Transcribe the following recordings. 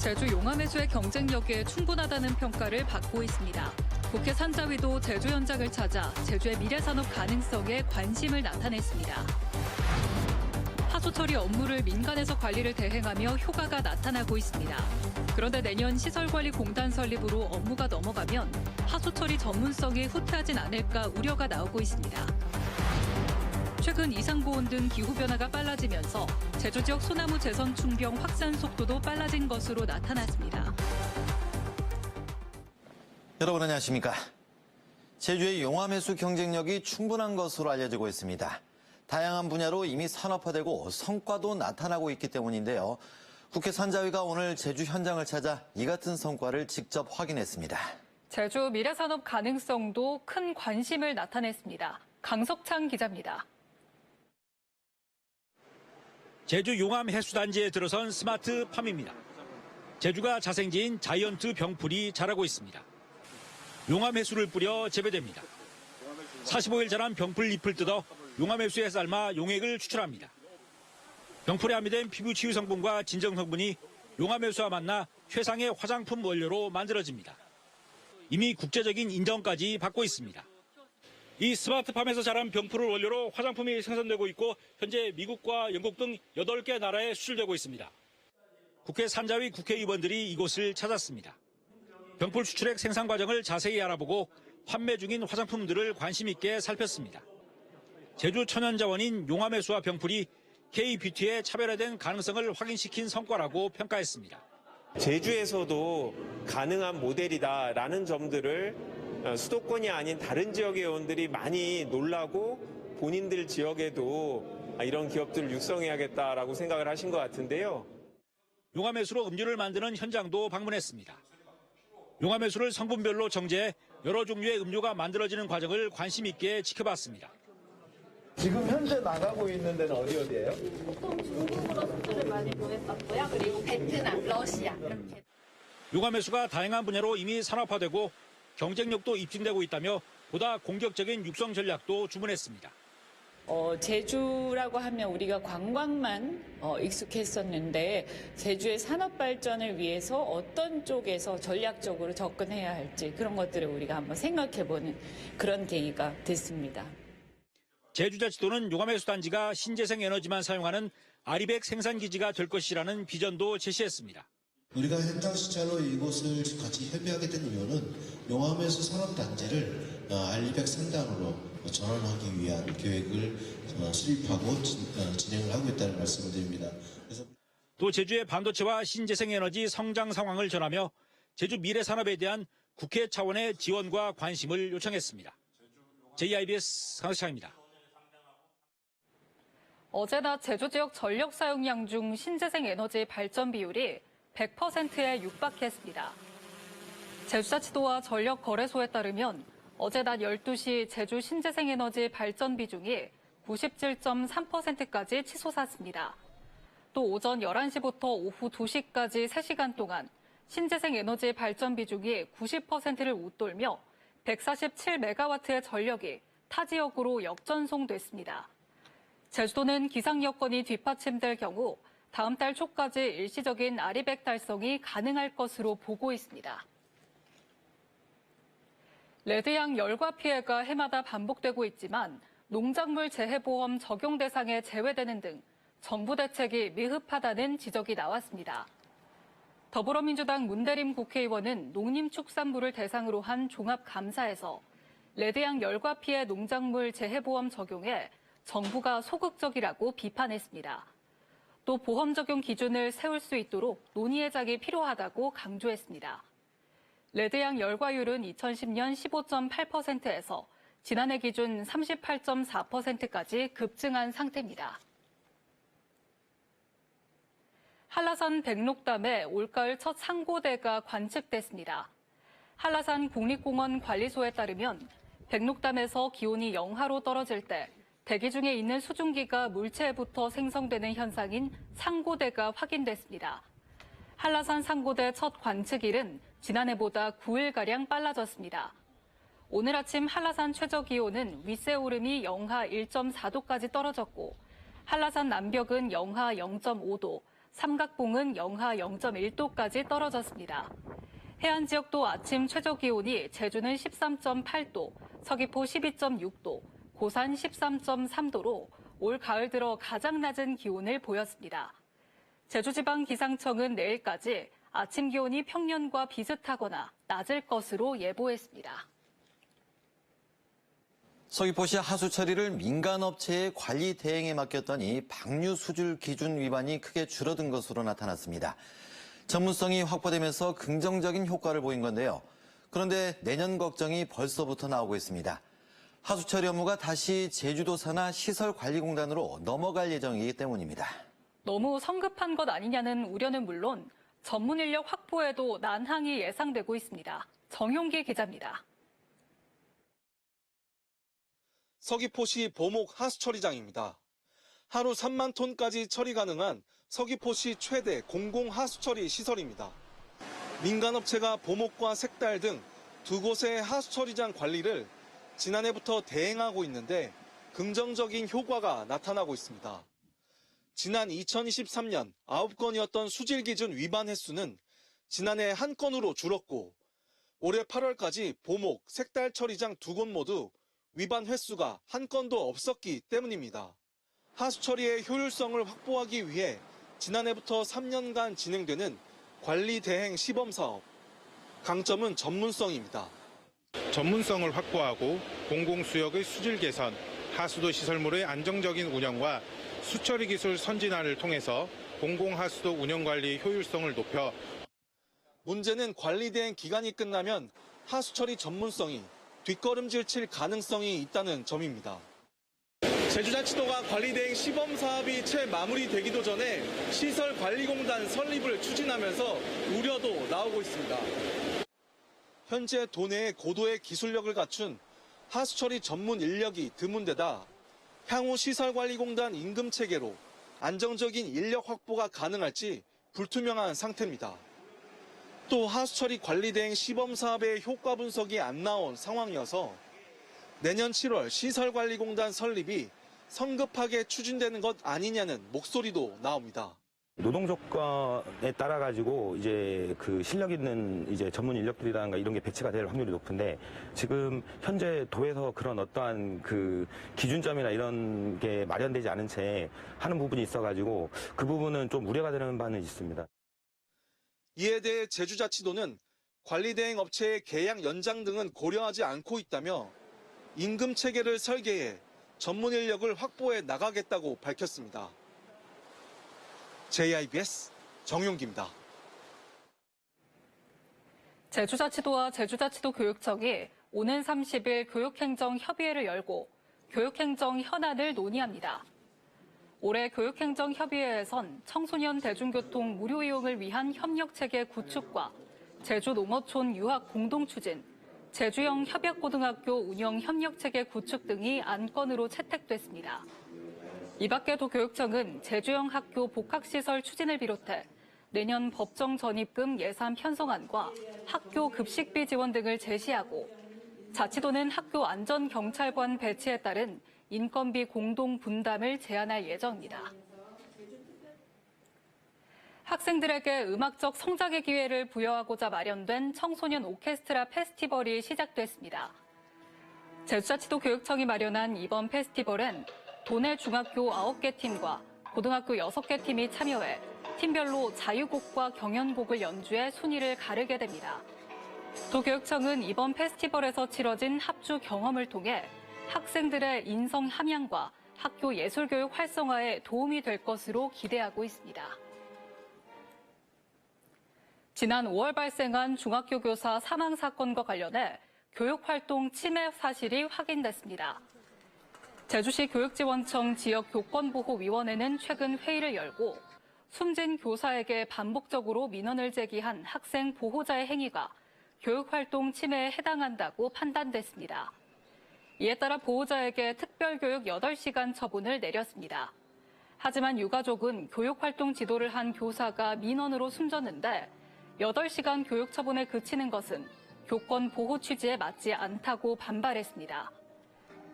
제주 용암해수의 경쟁력에 충분하다는 평가를 받고 있습니다. 국회 산자위도 제주 현장을 찾아 제주의 미래산업 가능성에 관심을 나타냈습니다. 하수 처리 업무를 민간에서 관리를 대행하며 효과가 나타나고 있습니다. 그런데 내년 시설관리공단 설립으로 업무가 넘어가면 하수 처리 전문성이 후퇴하진 않을까 우려가 나오고 있습니다. 최근 이상고온 등 기후변화가 빨라지면서 제주 지역 소나무 재선 충병 확산 속도도 빨라진 것으로 나타났습니다. 여러분 안녕하십니까? 제주의 용암해수 경쟁력이 충분한 것으로 알려지고 있습니다. 다양한 분야로 이미 산업화되고 성과도 나타나고 있기 때문인데요. 국회 산자위가 오늘 제주 현장을 찾아 이 같은 성과를 직접 확인했습니다. 제주 미래산업 가능성도 큰 관심을 나타냈습니다. 강석창 기자입니다. 제주 용암해수단지에 들어선 스마트팜입니다. 제주가 자생지인 자이언트 병풀이 자라고 있습니다. 용암해수를 뿌려 재배됩니다. 45일 자란 병풀 잎을 뜯어 용암해수에 삶아 용액을 추출합니다. 병풀에 함유된 피부 치유 성분과 진정 성분이 용암해수와 만나 최상의 화장품 원료로 만들어집니다. 이미 국제적인 인정까지 받고 있습니다. 이 스마트팜에서 자란 병풀을 원료로 화장품이 생산되고 있고 현재 미국과 영국 등 8개 나라에 수출되고 있습니다. 국회 산자위 국회의원들이 이곳을 찾았습니다. 병풀 수출액 생산 과정을 자세히 알아보고 판매 중인 화장품들을 관심 있게 살폈습니다. 제주 천연자원인 용암해수와 병풀이 K-뷰티의 차별화된 가능성을 확인시킨 성과라고 평가했습니다. 제주에서도 가능한 모델이다라는 점들을 수도권이 아닌 다른 지역의 의원들이 많이 놀라고 본인들 지역에도 이런 기업들을 육성해야겠다라고 생각을 하신 것 같은데요. 용암해수로 음료를 만드는 현장도 방문했습니다. 용암해수를 성분별로 정제해 여러 종류의 음료가 만들어지는 과정을 관심 있게 지켜봤습니다. 지금 현재 나가고 있는 데는 어디예요? 보통 중국으로 수출을 많이 보냈었고요. 그리고 베트남, 러시아 이렇게. 용암해수가 다양한 분야로 이미 산업화되고 경쟁력도 입증되고 있다며 보다 공격적인 육성 전략도 주문했습니다. 제주라고 하면 우리가 관광만 익숙했었는데 제주의 산업 발전을 위해서 어떤 쪽에서 전략적으로 접근해야 할지 그런 것들을 우리가 한번 생각해보는 그런 계기가 됐습니다. 제주자치도는 용암해수 단지가 신재생 에너지만 사용하는 아리백 생산기지가 될 것이라는 비전도 제시했습니다. 우리가 현장 시찰로 이곳을 같이 협의하게 된 이유는 용암해수 산업단지를 아리백 생단으로 전환하기 위한 계획을 수립하고 진행을 하고 있다는 말씀을 드립니다. 또 제주의 반도체와 신재생 에너지 성장 상황을 전하며 제주 미래산업에 대한 국회 차원의 지원과 관심을 요청했습니다. JIBS 강석창입니다. 어제 낮 제주 지역 전력 사용량 중 신재생 에너지 발전 비율이 100%에 육박했습니다. 제주자치도와 전력거래소에 따르면 어제 낮 12시 제주 신재생 에너지 발전 비중이 97.3%까지 치솟았습니다. 또 오전 11시부터 오후 2시까지 3시간 동안 신재생 에너지 발전 비중이 90%를 웃돌며 147메가와트의 전력이 타 지역으로 역전송됐습니다. 제주도는 기상 여건이 뒷받침될 경우 다음 달 초까지 일시적인 아리백 달성이 가능할 것으로 보고 있습니다. 레드양 열과 피해가 해마다 반복되고 있지만 농작물 재해보험 적용 대상에 제외되는 등 정부 대책이 미흡하다는 지적이 나왔습니다. 더불어민주당 문대림 국회의원은 농림축산부를 대상으로 한 종합감사에서 레드양 열과 피해 농작물 재해보험 적용에 정부가 소극적이라고 비판했습니다. 또 보험 적용 기준을 세울 수 있도록 논의의 장이 필요하다고 강조했습니다. 레드양 열과율은 2010년 15.8%에서 지난해 기준 38.4%까지 급증한 상태입니다. 한라산 백록담에 올가을 첫 상고대가 관측됐습니다. 한라산 국립공원 관리소에 따르면 백록담에서 기온이 영하로 떨어질 때 대기 중에 있는 수증기가 물체부터 생성되는 현상인 상고대가 확인됐습니다. 한라산 상고대 첫 관측일은 지난해보다 9일가량 빨라졌습니다. 오늘 아침 한라산 최저기온은 윗세 오름이 영하 1.4도까지 떨어졌고 한라산 남벽은 영하 0.5도, 삼각봉은 영하 0.1도까지 떨어졌습니다. 해안 지역도 아침 최저 기온이 제주는 13.8도, 서귀포 12.6도, 고산 13.3도로 올 가을 들어 가장 낮은 기온을 보였습니다. 제주지방기상청은 내일까지 아침 기온이 평년과 비슷하거나 낮을 것으로 예보했습니다. 서귀포시 하수 처리를 민간업체의 관리 대행에 맡겼더니 방류 수질 기준 위반이 크게 줄어든 것으로 나타났습니다. 전문성이 확보되면서 긍정적인 효과를 보인 건데요. 그런데 내년 걱정이 벌써부터 나오고 있습니다. 하수 처리 업무가 다시 제주도 산하 시설관리공단으로 넘어갈 예정이기 때문입니다. 너무 성급한 것 아니냐는 우려는 물론 전문 인력 확보에도 난항이 예상되고 있습니다. 정용기 기자입니다. 서귀포시 보목 하수처리장입니다. 하루 3만 톤까지 처리 가능한 서귀포시 최대 공공 하수처리 시설입니다. 민간업체가 보목과 색달 등 두 곳의 하수처리장 관리를 지난해부터 대행하고 있는데 긍정적인 효과가 나타나고 있습니다. 지난 2023년 9건이었던 수질 기준 위반 횟수는 지난해 1건으로 줄었고 올해 8월까지 보목, 색달 처리장 두 곳 모두 위반 횟수가 1건도 없었기 때문입니다. 하수 처리의 효율성을 확보하기 위해 지난해부터 3년간 진행되는 관리 대행 시범 사업. 강점은 전문성입니다. 전문성을 확보하고 공공수역의 수질 개선, 하수도 시설물의 안정적인 운영과 수처리 기술 선진화를 통해서 공공하수도 운영관리 효율성을 높여 문제는 관리 대행 기간이 끝나면 하수처리 전문성이 뒷걸음질 칠 가능성이 있다는 점입니다. 제주자치도가 관리대행 시범 사업이 채 마무리되기도 전에 시설관리공단 설립을 추진하면서 우려도 나오고 있습니다. 현재 도내에 고도의 기술력을 갖춘 하수처리 전문 인력이 드문 데다 향후 시설관리공단 임금 체계로 안정적인 인력 확보가 가능할지 불투명한 상태입니다. 또 하수처리 관리대행 시범 사업의 효과 분석이 안 나온 상황이어서 내년 7월 시설관리공단 설립이 성급하게 추진되는 것 아니냐는 목소리도 나옵니다. 노동 조건에 따라 가지고 이제 그 실력 있는 이제 전문 인력들이라든가 이런 게 배치가 될 확률이 높은데 지금 현재 도에서 그런 어떠한 그 기준점이나 이런 게 마련되지 않은 채 하는 부분이 있어가지고 그 부분은 좀 우려가 되는 바는 있습니다. 이에 대해 제주자치도는 관리대행 업체의 계약 연장 등은 고려하지 않고 있다며 임금 체계를 설계해 전문 인력을 확보해 나가겠다고 밝혔습니다. JIBS 정용기입니다. 제주자치도와 제주자치도 교육청이 오는 30일 교육행정협의회를 열고 교육행정 현안을 논의합니다. 올해 교육행정협의회에선 청소년 대중교통 무료 이용을 위한 협력체계 구축과 제주농어촌 유학 공동추진, 제주형 협약고등학교 운영 협력체계 구축 등이 안건으로 채택됐습니다. 이 밖에 도교육청은 제주형 학교 복학시설 추진을 비롯해 내년 법정 전입금 예산 편성안과 학교 급식비 지원 등을 제시하고 자치도는 학교 안전경찰관 배치에 따른 인건비 공동 분담을 제안할 예정입니다. 학생들에게 음악적 성장의 기회를 부여하고자 마련된 청소년 오케스트라 페스티벌이 시작됐습니다. 제주자치도 교육청이 마련한 이번 페스티벌엔 도내 중학교 9개 팀과 고등학교 6개 팀이 참여해 팀별로 자유곡과 경연곡을 연주해 순위를 가르게 됩니다. 도교육청은 이번 페스티벌에서 치러진 합주 경험을 통해 학생들의 인성 함양과 학교 예술교육 활성화에 도움이 될 것으로 기대하고 있습니다. 지난 5월 발생한 중학교 교사 사망 사건과 관련해 교육활동 침해 사실이 확인됐습니다. 제주시 교육지원청 지역교권보호위원회는 최근 회의를 열고 숨진 교사에게 반복적으로 민원을 제기한 학생 보호자의 행위가 교육활동 침해에 해당한다고 판단됐습니다. 이에 따라 보호자에게 특별교육 8시간 처분을 내렸습니다. 하지만 유가족은 교육활동 지도를 한 교사가 민원으로 숨졌는데 8시간 교육 처분에 그치는 것은 교권 보호 취지에 맞지 않다고 반발했습니다.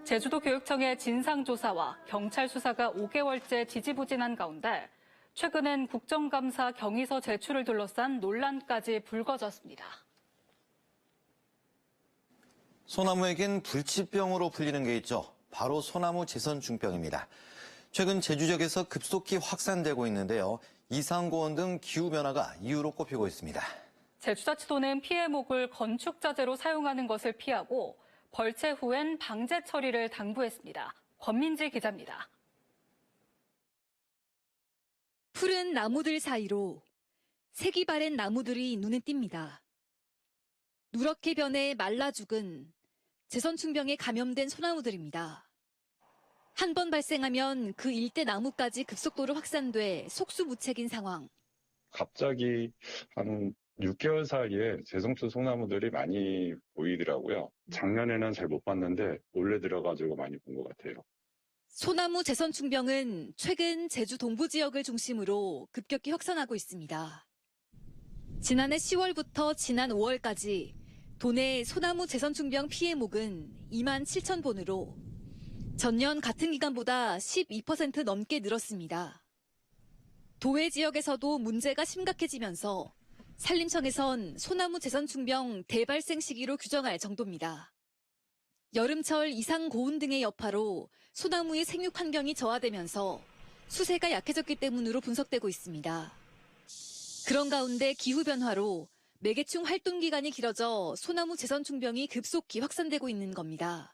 제주도 교육청의 진상조사와 경찰 수사가 5개월째 지지부진한 가운데 최근엔 국정감사 경위서 제출을 둘러싼 논란까지 불거졌습니다. 소나무에겐 불치병으로 불리는 게 있죠. 바로 소나무 재선충병입니다. 최근 제주 지역에서 급속히 확산되고 있는데요. 이상고온 등 기후변화가 이유로 꼽히고 있습니다. 제주자치도는 피해목을 건축자재로 사용하는 것을 피하고 벌채 후엔 방제 처리를 당부했습니다. 권민지 기자입니다. 푸른 나무들 사이로 색이 바랜 나무들이 눈에 띕니다. 누렇게 변해 말라 죽은 재선충병에 감염된 소나무들입니다. 한 번 발생하면 그 일대 나무까지 급속도로 확산돼 속수무책인 상황. 갑자기 한 6개월 사이에 재성수 소나무들이 많이 보이더라고요. 작년에는 잘 못 봤는데 올해 들어가지고 많이 본 것 같아요. 소나무 재선충병은 최근 제주 동부 지역을 중심으로 급격히 확산하고 있습니다. 지난해 10월부터 지난 5월까지 도내 소나무 재선충병 피해목은 2만 7천 본으로 전년 같은 기간보다 12% 넘게 늘었습니다. 도해 지역에서도 문제가 심각해지면서 산림청에선 소나무 재선충병 대발생 시기로 규정할 정도입니다. 여름철 이상 고온 등의 여파로 소나무의 생육 환경이 저하되면서 수세가 약해졌기 때문으로 분석되고 있습니다. 그런 가운데 기후변화로 매개충 활동 기간이 길어져 소나무 재선충병이 급속히 확산되고 있는 겁니다.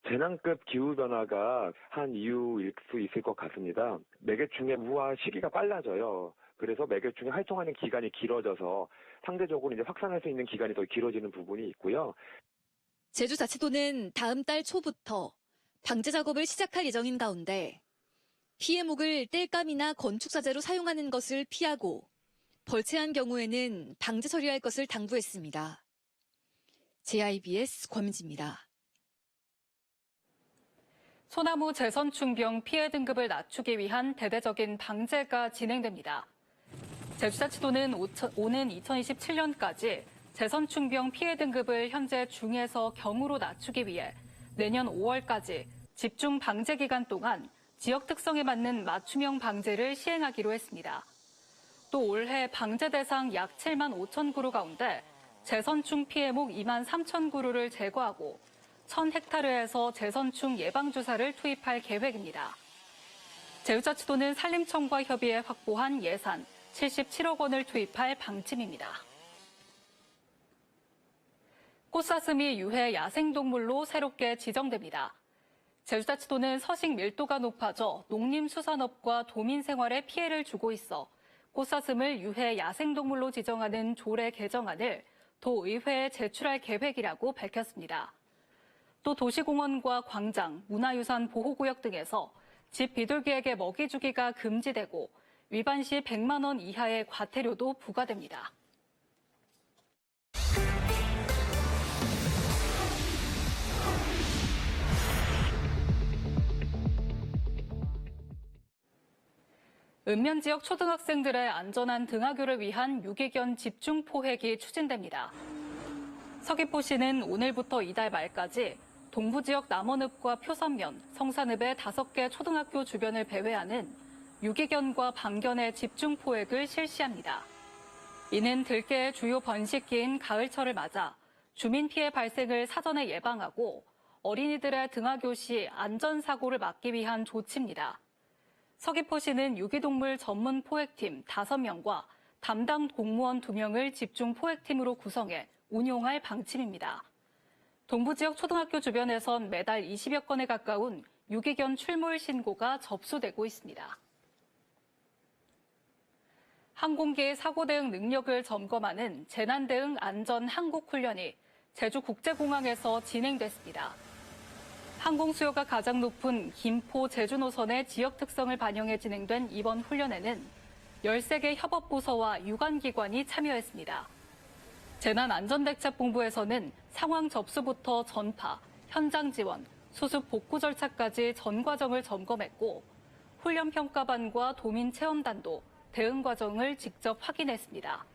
재난급 기후변화가 한 이유일 수 있을 것 같습니다. 매개충의 우화 시기가 빨라져요. 그래서 매개충이 활동하는 기간이 길어져서 상대적으로 이제 확산할 수 있는 기간이 더 길어지는 부분이 있고요. 제주자치도는 다음 달 초부터 방제 작업을 시작할 예정인 가운데 피해목을 땔감이나 건축자재로 사용하는 것을 피하고 벌채한 경우에는 방제 처리할 것을 당부했습니다. JIBS 권민지입니다. 소나무 재선충병 피해 등급을 낮추기 위한 대대적인 방제가 진행됩니다. 제주자치도는 오는 2027년까지 재선충병 피해 등급을 현재 중에서 경으로 낮추기 위해 내년 5월까지 집중 방제 기간 동안 지역 특성에 맞는 맞춤형 방제를 시행하기로 했습니다. 또 올해 방제 대상 약 7만 5천 그루 가운데 재선충 피해목 2만 3천 그루를 제거하고 1,000헥타르에서 재선충 예방주사를 투입할 계획입니다. 제주자치도는 산림청과 협의해 확보한 예산 77억 원을 투입할 방침입니다. 꽃사슴이 유해 야생동물로 새롭게 지정됩니다. 제주자치도는 서식 밀도가 높아져 농림수산업과 도민 생활에 피해를 주고 있어 꽃사슴을 유해 야생동물로 지정하는 조례 개정안을 도의회에 제출할 계획이라고 밝혔습니다. 또 도시공원과 광장, 문화유산 보호구역 등에서 집 비둘기에게 먹이 주기가 금지되고 위반 시 100만 원 이하의 과태료도 부과됩니다. 읍면 지역 초등학생들의 안전한 등하교를 위한 유기견 집중 포획이 추진됩니다. 서귀포시는 오늘부터 이달 말까지 동부 지역 남원읍과 표선면, 성산읍의 5개 초등학교 주변을 배회하는 유기견과 방견의 집중 포획을 실시합니다. 이는 들개의 주요 번식기인 가을철을 맞아 주민 피해 발생을 사전에 예방하고 어린이들의 등하교 시 안전사고를 막기 위한 조치입니다. 서귀포시는 유기동물 전문 포획팀 5명과 담당 공무원 2명을 집중 포획팀으로 구성해 운용할 방침입니다. 동부 지역 초등학교 주변에선 매달 20여 건에 가까운 유기견 출몰 신고가 접수되고 있습니다. 항공기의 사고 대응 능력을 점검하는 재난 대응 안전 항공 훈련이 제주국제공항에서 진행됐습니다. 항공 수요가 가장 높은 김포, 제주 노선의 지역 특성을 반영해 진행된 이번 훈련에는 13개 협업부서와 유관기관이 참여했습니다. 재난안전대책본부에서는 상황 접수부터 전파, 현장 지원, 수습 복구 절차까지 전 과정을 점검했고 훈련평가반과 도민체험단도 대응 과정을 직접 확인했습니다.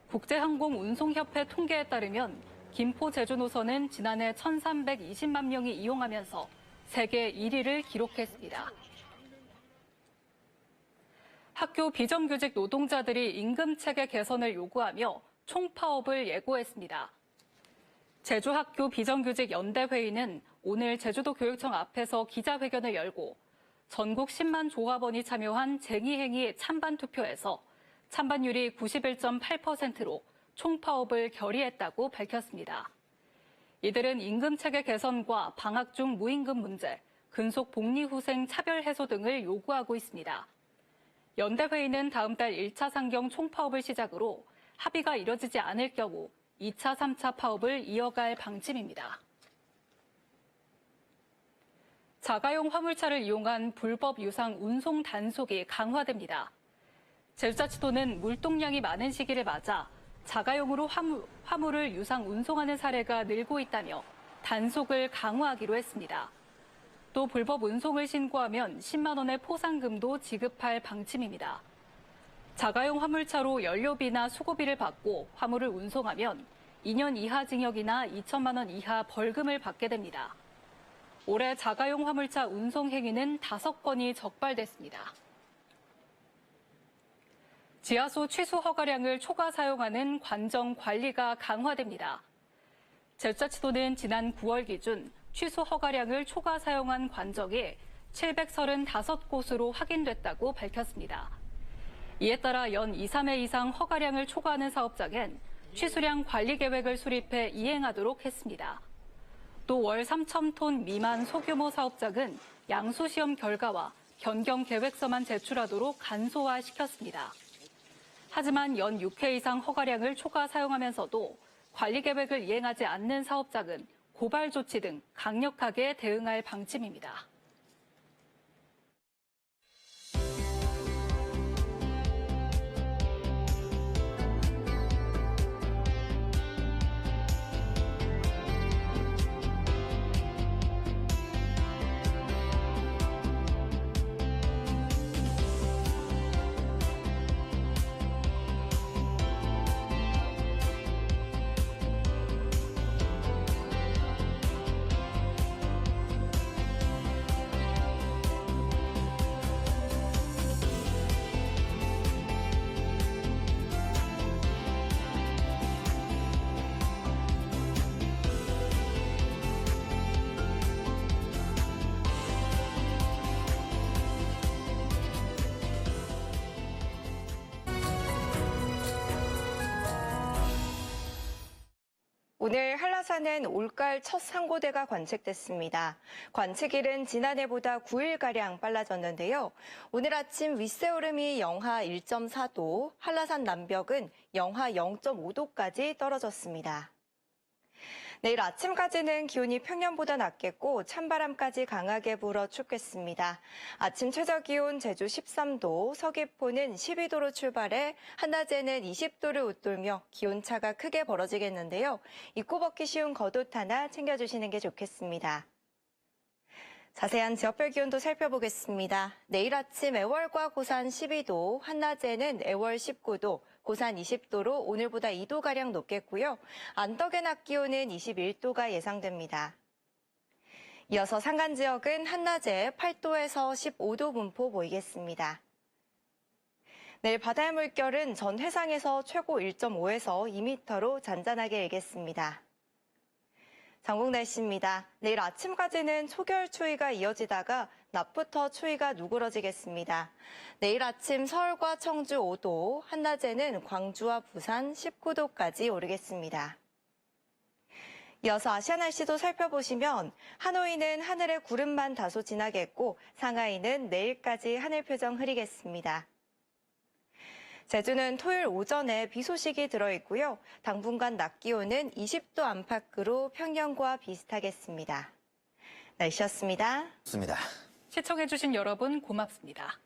국제항공운송협회 통계에 따르면 김포, 제주 노선은 지난해 1,320만 명이 이용하면서 세계 1위를 기록했습니다. 학교 비정규직 노동자들이 임금 체계 개선을 요구하며 총파업을 예고했습니다. 제주학교 비정규직 연대회의는 오늘 제주도 교육청 앞에서 기자회견을 열고 전국 10만 조합원이 참여한 쟁의행위 찬반 투표에서 찬반율이 91.8%로 총파업을 결의했다고 밝혔습니다. 이들은 임금체계 개선과 방학 중 무임금 문제, 근속 복리후생 차별 해소 등을 요구하고 있습니다. 연대회의는 다음 달 1차 상경 총파업을 시작으로 합의가 이뤄지지 않을 경우 2차, 3차 파업을 이어갈 방침입니다. 자가용 화물차를 이용한 불법 유상 운송 단속이 강화됩니다. 제주자치도는 물동량이 많은 시기를 맞아 자가용으로 화물을 유상 운송하는 사례가 늘고 있다며 단속을 강화하기로 했습니다. 또 불법 운송을 신고하면 10만 원의 포상금도 지급할 방침입니다. 자가용 화물차로 연료비나 수고비를 받고 화물을 운송하면 2년 이하 징역이나 2천만 원 이하 벌금을 받게 됩니다. 올해 자가용 화물차 운송 행위는 5건이 적발됐습니다. 지하수 취수 허가량을 초과 사용하는 관정 관리가 강화됩니다. 제주자치도는 지난 9월 기준 취수 허가량을 초과 사용한 관정이 735곳으로 확인됐다고 밝혔습니다. 이에 따라 연 2, 3회 이상 허가량을 초과하는 사업장엔 취수량 관리 계획을 수립해 이행하도록 했습니다. 또 월 3,000톤 미만 소규모 사업장은 양수시험 결과와 변경 계획서만 제출하도록 간소화시켰습니다. 하지만 연 6회 이상 허가량을 초과 사용하면서도 관리 계획을 이행하지 않는 사업장은 고발 조치 등 강력하게 대응할 방침입니다. 오늘 한라산은 올가을 첫 상고대가 관측됐습니다. 관측일은 지난해보다 9일가량 빨라졌는데요. 오늘 아침 윗세오름이 영하 1.4도, 한라산 남벽은 영하 0.5도까지 떨어졌습니다. 내일 아침까지는 기온이 평년보다 낮겠고 찬바람까지 강하게 불어 춥겠습니다. 아침 최저기온 제주 13도, 서귀포는 12도로 출발해 한낮에는 20도를 웃돌며 기온차가 크게 벌어지겠는데요. 입고 벗기 쉬운 겉옷 하나 챙겨주시는 게 좋겠습니다. 자세한 지역별 기온도 살펴보겠습니다. 내일 아침 애월과 고산 12도, 한낮에는 애월 19도, 고산 20도로 오늘보다 2도가량 높겠고요. 안덕의 낮 기온은 21도가 예상됩니다. 이어서 산간 지역은 한낮에 8도에서 15도 분포 보이겠습니다. 내일 바다의 물결은 전 해상에서 최고 1.5에서 2m로 잔잔하게 일겠습니다. 전국 날씨입니다. 내일 아침까지는 초겨울 추위가 이어지다가 낮부터 추위가 누그러지겠습니다. 내일 아침 서울과 청주 5도, 한낮에는 광주와 부산 19도까지 오르겠습니다. 이어서 아시아 날씨도 살펴보시면 하노이는 하늘에 구름만 다소 지나겠고 상하이는 내일까지 하늘 표정 흐리겠습니다. 제주는 토요일 오전에 비 소식이 들어있고요. 당분간 낮 기온은 20도 안팎으로 평년과 비슷하겠습니다. 날씨였습니다. 좋습니다. 시청해주신 여러분 고맙습니다.